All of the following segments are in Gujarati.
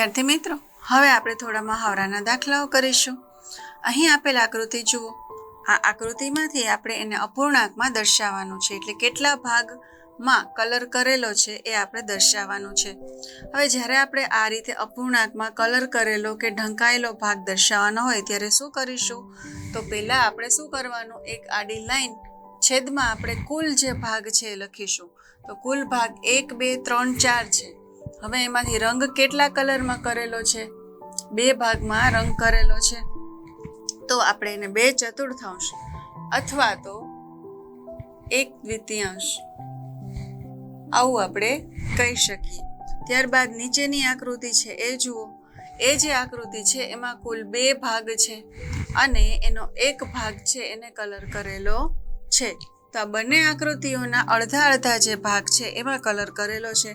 વિદ્યાર્થી મિત્રો, હવે આપણે થોડા મહાવરાના દાખલાઓ કરીશું. અહીં આપેલ આકૃતિ જુઓ. આ આકૃતિમાંથી આપણે એને અપૂર્ણાંકમાં દર્શાવવાનું છે, એટલે કેટલા ભાગમાં કલર કરેલો છે એ આપણે દર્શાવવાનું છે. હવે જ્યારે આપણે આ રીતે અપૂર્ણાંકમાં કલર કરેલો કે ઢંકાયેલો ભાગ દર્શાવવાનો હોય ત્યારે શું કરીશું? તો પહેલાં આપણે શું કરવાનું, એક આડી લાઈન છેદમાં આપણે કુલ જે ભાગ છે એ લખીશું. તો કુલ ભાગ 1, 2, 3, 4 છે. હવે એમાંથી રંગ કેટલા કલરમાં કરેલો છે? 2 ભાગમાં રંગ કરેલો છે. તો આપણે એને 2/4 અથવા તો 1/2 આવું આપણે કહી શકીએ. ત્યારબાદ નીચેની આકૃતિ છે એ જુઓ. એ જે આકૃતિ છે એમાં કુલ 2 ભાગ છે અને એનો એક ભાગ છે એને કલર કરેલો છે. તો આ બંને આકૃતિઓના અડધા જે ભાગ છે એમાં કલર કરેલો છે.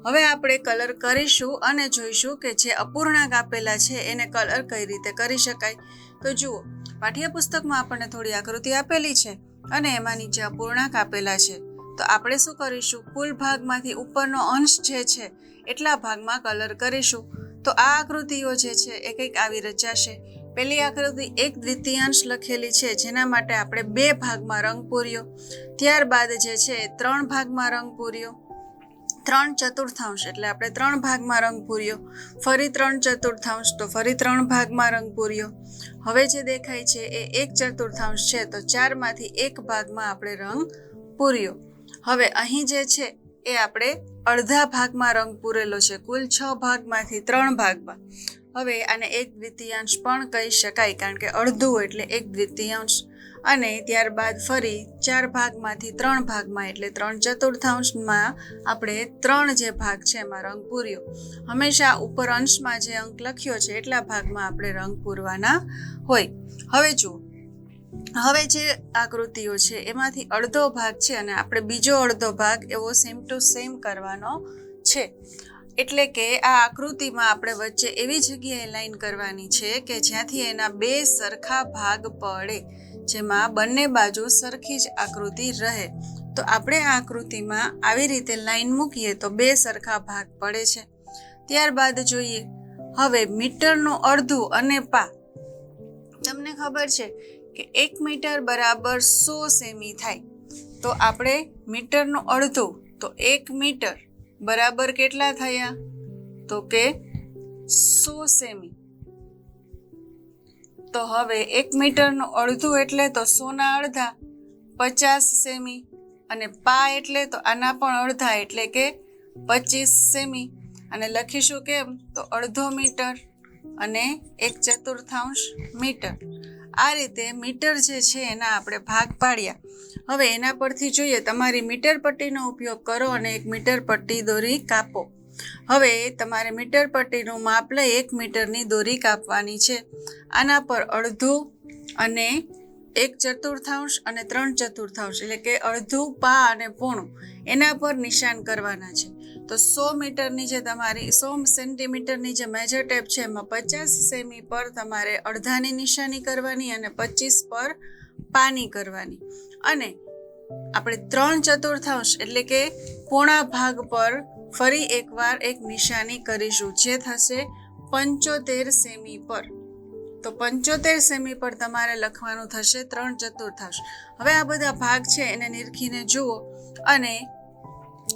હવે આપણે કલર કરીશું અને જોઈશું કે જે અપૂર્ણાંક આપેલા છે એને કલર કઈ રીતે કરી શકાય. તો જુઓ, પાઠ્યપુસ્તકમાં આપણને થોડી આકૃતિ આપેલી છે અને એમાં નીચે અપૂર્ણાંક આપેલા છે. તો આપણે શું કરીશું, કુલ ભાગમાંથી ઉપરનો અંશ જે છે એટલા ભાગમાં કલર કરીશું. તો આ આકૃતિઓ જે છે એ કંઈક આવી રચાશે. પહેલી આકૃતિ 1/2 લખેલી છે, જેના માટે આપણે 2 ભાગમાં રંગ પૂર્યો. ત્યારબાદ જે છે 3 ભાગમાં રંગ પૂર્યો. 3/4 એટલે આપણે 3 ભાગમાં રંગ પૂર્યો. ફરી 3/4 તો ફરી 3 ભાગમાં રંગ પૂર્યો. હવે જે દેખાય છે એ 1/4 છે, તો 4માંથી 1 ભાગમાં આપણે રંગ પૂર્યો. હવે અહીં જે છે એ આપણે અડધા ભાગમાં રંગ પૂરેલો છે, કુલ 6 ભાગમાંથી 3 ભાગમાં. હવે આને 1/2 પણ કહી શકાય, કારણ કે અડધું એટલે 1/2. અને ત્યારબાદ ફરી 4 ભાગમાંથી 3 ભાગમાં એટલે 3/4 આપણે 3 જે ભાગ છે એમાં રંગ પૂર્યો. હંમેશા ઉપર અંશમાં જે અંક લખ્યો છે એટલા ભાગમાં આપણે રંગ પૂરવાના હોય. હવે જુઓ, હવે જે આકૃતિઓ છે એમાંથી અડધો ભાગ છે અને આપણે બીજો અડધો ભાગ એવો સેમ ટુ સેમ કરવાનો છે. એટલે કે આ આકૃતિમાં આપણે વચ્ચે એવી જગ્યાએ લાઈન કરવાની છે કે જ્યાંથી એના 2 સરખા ભાગ પડે, જેમાં બંને બાજુ સરખી જ આકૃતિ રહે. તો આપણે આ આકૃતિમાં આવી રીતે લાઈન મૂકીએ તો 2 સરખા ભાગ પડે છે. ત્યારબાદ જોઈએ, હવે મીટરનું અડધું અને પા. તમને ખબર છે કે 1 મીટર બરાબર 100 સેમી થાય. તો આપણે મીટરનું અડધું, તો 1 મીટર બરાબર કેટલા થયા? તો કે 100 સેમી. તો હવે 1 મીટરનું અડધું એટલે તો 100 ના અડધા 50 સેમી, અને પા એટલે તો આના પણ અડધા એટલે કે 25 સેમી. અને લખીશું કેમ? તો અડધો મીટર અને 1/4 મીટર. આ રીતે મીટર જે છે એના આપણે ભાગ પાડ્યા. હવે એના પરથી જોઈએ, તમારી મીટર પટ્ટીનો ઉપયોગ કરો અને એક મીટર પટ્ટી દોરી કાપો. હવે તમારે મીટર પટ્ટીનું માપ લઈ 1 મીટરની દોરી કાપવાની છે. આના પર અડધું અને 1/4 અને 3/4 એટલે કે અડધું, પા અને પોણું એના પર નિશાન કરવાના છે. તો 100 મીટરની જે તમારી 100 સેન્ટીમીટરની જે મેજર ટેપ છે એમાં 50 સેમી પર તમારે અડધાની નિશાની કરવાની અને 25 પર પાની કરવાની. અને આપણે 3/4 એટલે કે પોણા ભાગ પર ફરી એકવાર એક નિશાની કરીશું, જે થશે 75 સેમી પર. તો 75 સેમી પર તમારે લખવાનું થશે 3/4. હવે આ બધા ભાગ છે એને નિરખીને જુઓ અને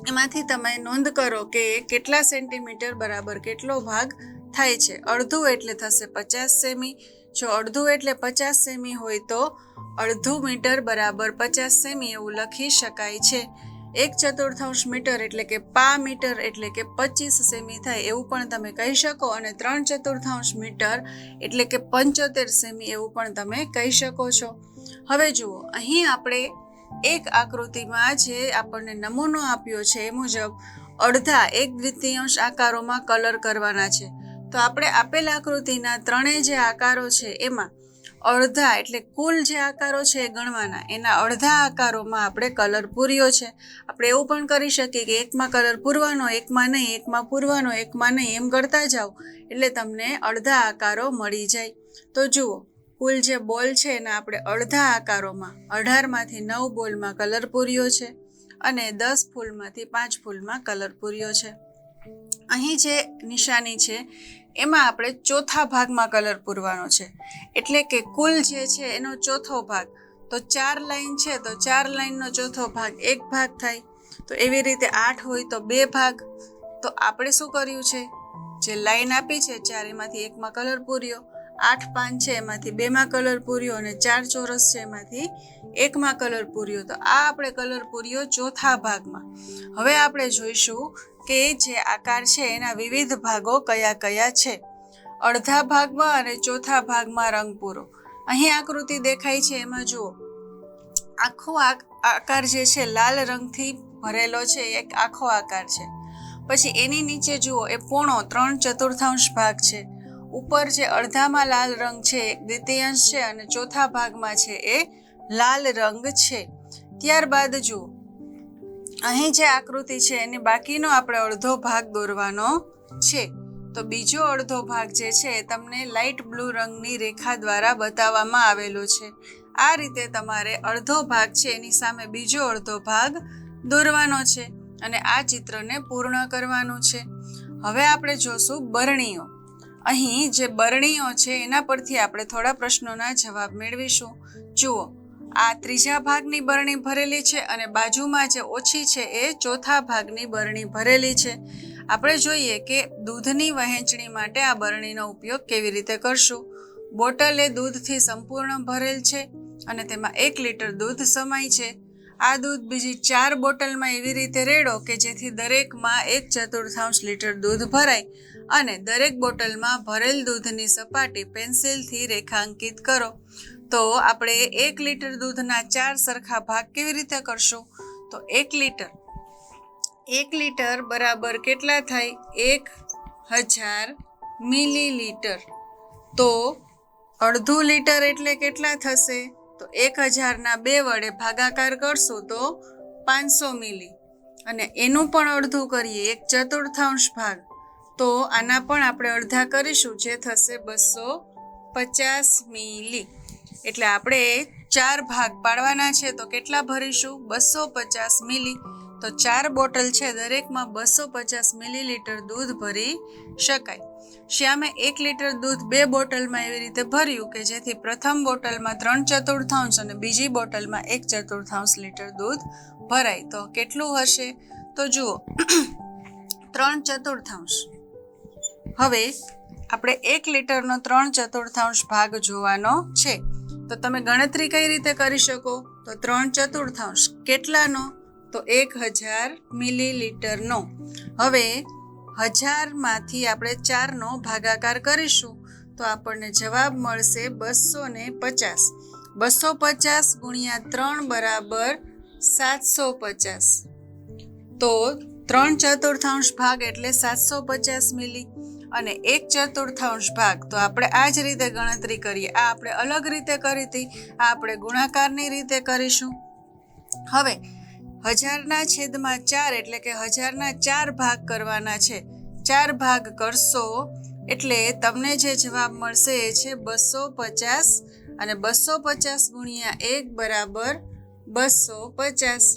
એમાંથી તમે નોંધ કરો કે કેટલા સેન્ટીમીટર બરાબર કેટલો ભાગ થાય છે. અડધું એટલે થશે 50 સેમી. જો અડધું એટલે 50 સેમી હોય તો અડધું મીટર બરાબર 50 સેમી એવું લખી શકાય છે. 1/4 મીટર એટલે કે પા મીટર એટલે કે 25 સેમી થાય એવું પણ તમે કહી શકો. અને 3/4 મીટર એટલે કે 75 સેમી એવું પણ તમે કહી શકો છો. હવે જુઓ, અહીં આપણે એક આકૃતિમાં જે આપણને નમૂનો આપ્યો છે એ મુજબ અડધા 1/2 આકારોમાં કલર કરવાના છે. તો આપણે આપેલ આકૃતિના ત્રણેય જે આકારો છે એમાં અડધા એટલે કુલ જે આકારો છે એ ગણવાના. એના અડધા આકારોમાં આપણે કલર પૂર્યો છે. આપણે એવું પણ કરી શકીએ કે એકમાં કલર પૂરવાનો, એકમાં નહીં, એકમાં પૂરવાનો, એકમાં નહીં, એમ કરતા જાઓ એટલે તમને અડધા આકારો મળી જાય. તો જુઓ, કુલ જે બોલ છે એના આપણે અડધા આકારોમાં 18માંથી 9 બોલમાં કલર પૂર્યો છે અને 10 ફૂલમાંથી 5 ફૂલમાં કલર પૂર્યો છે. અહીં જે નિશાની છે એમાં આપણે ચોથા ભાગમાં કલર પૂરવાનો છે, એટલે કે કુલ જે છે એનો ચોથો ભાગ. તો 4 લાઈન છે તો 4 લાઈનનો ચોથો ભાગ 1 ભાગ થાય. તો એવી રીતે 8 હોય તો 2 ભાગ. તો આપણે શું કર્યું છે, જે લાઈન આપી છે 4 એમાંથી 1માં કલર પૂર્યો, 8 પાન છે એમાંથી 2માં કલર પૂર્યો અને 4 ચોરસ છે એમાંથી 1માં કલર પૂર્યો. તો આ આપણે કલર પૂર્યો ચોથા ભાગમાં. હવે આપણે જોઈશું કે જે આકાર છે એના વિવિધ ભાગો કયા કયા છે. અડધા ભાગમાં અને ચોથા ભાગમાં રંગ પૂરો. અહીં આકૃતિ દેખાય છે એમાં જુઓ, આખો આકાર જે છે લાલ રંગથી ભરેલો છે, એક આખો આકાર છે. પછી એની નીચે જુઓ એ પોણો 3/4 ભાગ છે. ઉપર જે અડધામાં લાલ રંગ છે 1/2 છે અને ચોથા ભાગમાં છે એ લાલ રંગ છે. ત્યારબાદ જુઓ અહીં જે આકૃતિ છે એની બાકીનો આપણે અડધો ભાગ દોરવાનો છે. તો બીજો અડધો ભાગ જે છે તમને લાઇટ બ્લુ રંગની રેખા દ્વારા બતાવવામાં આવેલો છે. આ રીતે તમારે અડધો ભાગ છે એની સામે બીજો અડધો ભાગ દોરવાનો છે અને આ ચિત્રને પૂર્ણ કરવાનું છે. હવે આપણે જોશું બરણીઓ. અહીં જે બરણીઓ છે એના પરથી આપણે થોડા પ્રશ્નોના જવાબ મેળવીશું. જુઓ, આ ત્રીજા ભાગની બરણી ભરેલી છે અને બાજુમાં જે ઓછી છે એ ચોથા ભાગની બરણી ભરેલી છે. આપણે જોઈએ કે દૂધની વહેંચણી માટે આ બરણીનો ઉપયોગ કેવી રીતે કરશું. બોટલ એ દૂધથી સંપૂર્ણ ભરેલ છે અને તેમાં 1 લીટર દૂધ સમાય છે. આ દૂધ બીજી 4 બોટલમાં એવી રીતે રેડો કે જેથી દરેકમાં 1/4 લીટર દૂધ ભરાય અને દરેક બોટલમાં ભરેલ દૂધની સપાટી પેન્સિલથી રેખાંકિત કરો. તો આપણે 1 લીટર દૂધના 4 સરખા ભાગ કેવી રીતે કરશું. તો 1 લીટર બરાબર કેટલા થાય, 1000 મિલીલીટર. તો અડધું લીટર એટલે કેટલા થશે, તો 1000ના 2 વડે ભાગાકાર કરશું તો 500 મિલી. અને એનું પણ અડધું કરીએ 1/4 ભાગ, તો આના પણ આપણે અડધા કરીશું જે થશે 250 મિલી. એટલે આપણે 4 ભાગ પાડવાના છે તો કેટલા ભરીશું, 250 મિલી. તો 4 બોટલ છે દરેકમાં 250 મિલીલીટર દૂધ ભરી શકાય. શ્યામે 1 લીટર દૂધ 2 બોટલમાં એવી રીતે ભર્યું કે જેથી પ્રથમ બોટલમાં 3/4 અને બીજી બોટલમાં 1/4 લીટર દૂધ ભરાય. તો કેટલું હશે, તો જુઓ 3/4. હવે આપણે 1 લીટરનો 3/4 ભાગ જોવાનો છે. તો તમે ગણતરી કઈ રીતે કરી શકો, તો 3/4 કેટલાનો, તો 1000 મિલીલીટરનો. હવે 1000માંથી આપણે 4નો ભાગાકાર કરીશું તો આપણને જવાબ મળશે 250. 250 ગુણ્યા 3 બરાબર 750. તો 3/4 ભાગ એટલે 750 મિલી અને 1/4 ભાગ. તો આપણે આ જ રીતે ગણતરી કરીએ. આ આપણે અલગ રીતે કરી હતી, આ આપણે ગુણાકારની રીતે કરીશું. હવે 1000ના છેદમાં 4 એટલે કે 1000ના 4 ભાગ કરવાના છે. 4 ભાગ કરશો એટલે તમને જે જવાબ મળશે એ છે 250 અને 250 ગુણ્યા 1 બરાબર 250.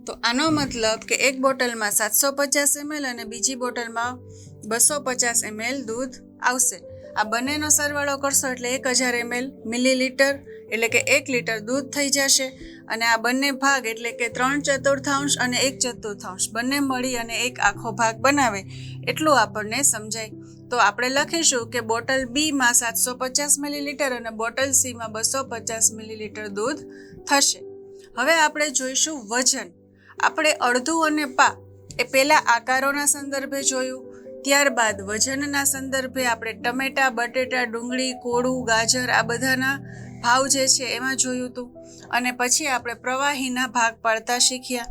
તો આનો મતલબ કે એક બોટલમાં 750 ml અને બીજી બોટલમાં 250 ml દૂધ આવશે. આ બંનેનો સરવાળો કરશો એટલે 1000 ml મિલીલીટર એટલે કે 1 લીટર દૂધ થઈ જશે. અને આ બંને ભાગ એટલે કે 3/4 અને 1/4 બંને મળી અને એક આખો ભાગ બનાવે એટલું આપણને સમજાય. તો આપણે લખીશું કે બોટલ બીમાં 750 મિલીલીટર અને બોટલ સીમાં 250 મિલીલીટર દૂધ થશે. હવે આપણે જોઈશું વજન. આપણે અડધું અને પા એ પહેલાં આકારોના સંદર્ભે જોયું, ત્યારબાદ વજનના સંદર્ભે આપણે ટમેટા, બટેટા, ડુંગળી, કોળું, ગાજર આ બધાના ભાવ જે છે એમાં જોયું હતું અને પછી આપણે પ્રવાહીના ભાગ પાડતા શીખ્યા.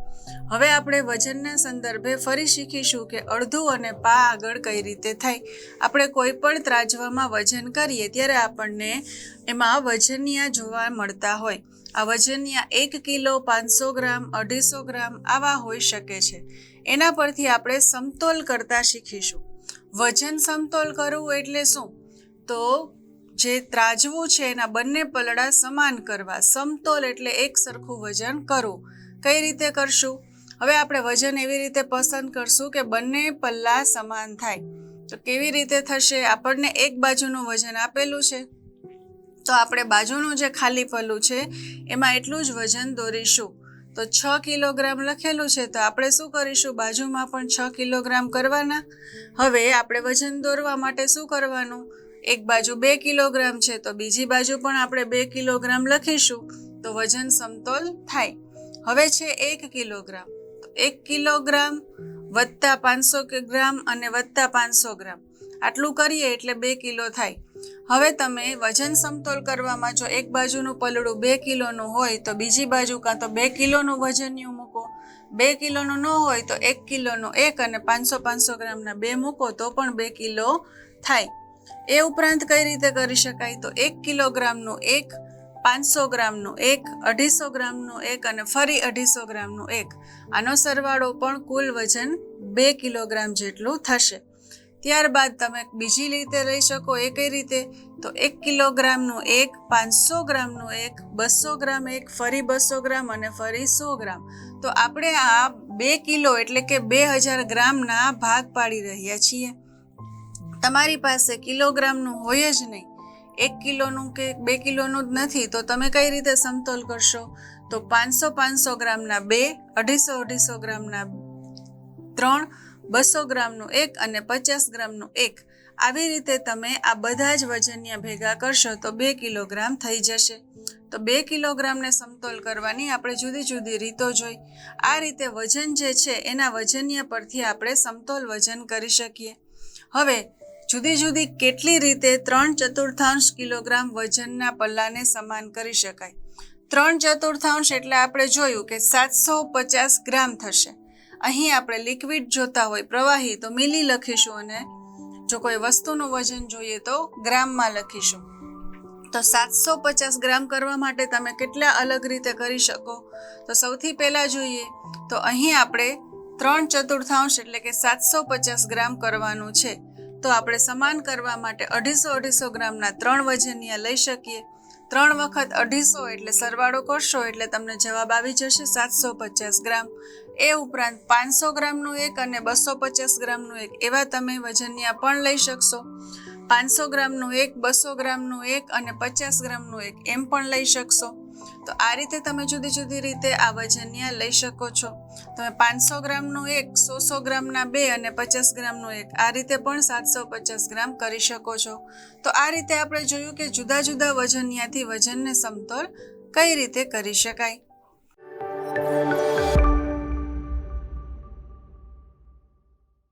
હવે આપણે વજનના સંદર્ભે ફરી શીખીશું કે અડધું અને પા આગળ કઈ રીતે થાય. આપણે કોઈ પણ ત્રાજવામાં વજન કરીએ ત્યારે આપણને એમાં વજનિયા જોવા મળતા હોય. આ વજનિયા 1 કિલો, 500 ગ્રામ, 250 ગ્રામ આવા હોઈ શકે છે. એના પરથી આપણે સમતોલ કરતા શીખીશું. વજન સમતોલ કરવું એટલે શું, તો જે ત્રાજવું છે એના બંને પલડા સમાન કરવા. સમતોલ એટલે એક સરખું વજન કરવું. કઈ રીતે કરશું, હવે આપણે વજન એવી રીતે પસંદ કરશું કે બંને પલ્લા સમાન થાય. તો કેવી રીતે થશે? આપણને એક બાજુનું વજન આપેલું છે, તો આપણે બાજુનું જે ખાલી પલ્લું છે એમાં એટલું જ વજન દોરીશું. તો 6 કિલોગ્રામ લખેલું છે, તો આપણે શું કરીશું? બાજુમાં પણ 6 કિલોગ્રામ કરવાના. હવે આપણે વજન દોરવા માટે શું કરવાનું? એક બાજુ 2 કિલોગ્રામ છે, તો બીજી બાજુ પણ આપણે 2 કિલોગ્રામ લખીશું, તો વજન સમતોલ થાય. હવે છે 1 કિલોગ્રામ, તો 1 કિલોગ્રામ વત્તા 500 ગ્રામ અને વત્તા 500 ગ્રામ, આટલું કરીએ એટલે 2 કિલો થાય. હવે તમે વજન સમતોલ કરવામાં જો એક બાજુનું પલડું 2 કિલોનું હોય તો બીજી બાજુ કાં તો 2 કિલોનું વજનિયું મૂકો, 2 કિલોનું ન હોય તો 1 કિલોનું 1 અને 500 ગ્રામના 2 મૂકો તો પણ 2 કિલો થાય. એ ઉપરાંત કઈ રીતે કરી શકાય? તો 1 કિલોગ્રામનું 1, 500 ગ્રામનું 1, 250 ગ્રામનું 1 અને ફરી 250 ગ્રામનું 1, આનો સરવાળો પણ કુલ વજન 2 કિલોગ્રામ જેટલું થશે. ત્યારબાદ તમે બીજી રીતે લઈ શકો. એ કઈ રીતે? તો 1 કિલોગ્રામનું 1, 500 ગ્રામનું 1, 200 ગ્રામ 1, ફરી 200 ગ્રામ અને ફરી 100 ગ્રામ. તો આપણે આ 2 કિલો એટલે કે 2000 ગ્રામના ભાગ પાડી રહ્યા છીએ. તમારી પાસે કિલોગ્રામનું હોય જ નહીં, 1 કિલોનું કે 2 કિલોનું જ નથી, તો તમે કઈ રીતે સમતોલ કરશો? તો 500 ગ્રામના 2, 250 ગ્રામના 3, 200 ગ્રામનું 1 અને 50 ગ્રામનું 1, આવી રીતે તમે આ બધા જ વજનિયા ભેગા કરશો તો 2 કિલોગ્રામ થઈ જશે. તો 2 કિલોગ્રામને સમતોલ કરવાની આપણે જુદી જુદી રીતો જોઈ. આ રીતે વજન જે છે એના વજનિયા પરથી આપણે સમતોલ વજન કરી શકીએ. હવે જુદી જુદી કેટલી રીતે 3/4 કિલોગ્રામ વજનના પલ્લાને સમાન કરી શકાય? 3/4 એટલે આપણે જોયું કે 750 ગ્રામ થશે. અહીં આપણે લિક્વિડ જોતા હોય, પ્રવાહી, તો મિલી લખીશું અને જો કોઈ વસ્તુનું વજન જોઈએ તો ગ્રામમાં લખીશું. તો 750 ગ્રામ કરવા માટે તમે કેટલા અલગ રીતે કરી શકો? તો સૌથી પહેલા જોઈએ તો અહીં આપણે 3/4 એટલે કે 750 ગ્રામ કરવાનું છે. તો આપણે સમાન કરવા માટે 250 ગ્રામના 3 વજનિયા લઈ શકીએ. 3 વખત 250 એટલે સરવાળો કરશો એટલે તમને જવાબ આવી જશે 750 ગ્રામ. એ ઉપરાંત 500 ગ્રામનું 1 અને 250 ગ્રામનું 1 એવા તમે વજનિયા પણ લઈ શકશો. 500 ગ્રામનું 1, 200 ગ્રામનું 1 અને 50 ગ્રામનું 1 એમ પણ લઈ શકશો. તો આ રીતે તમે જુદી જુદી રીતે આ વજનિયા લઈ શકો છો. તમે 500 ગ્રામનું 1, 100 ગ્રામના 2 અને 50 ગ્રામનું 1 આ રીતે પણ 750 ગ્રામ કરી શકો છો. તો આ રીતે આપણે જોયું કે જુદા જુદા વજનિયાથી વજનને સમતોલ કઈ રીતે કરી શકાય.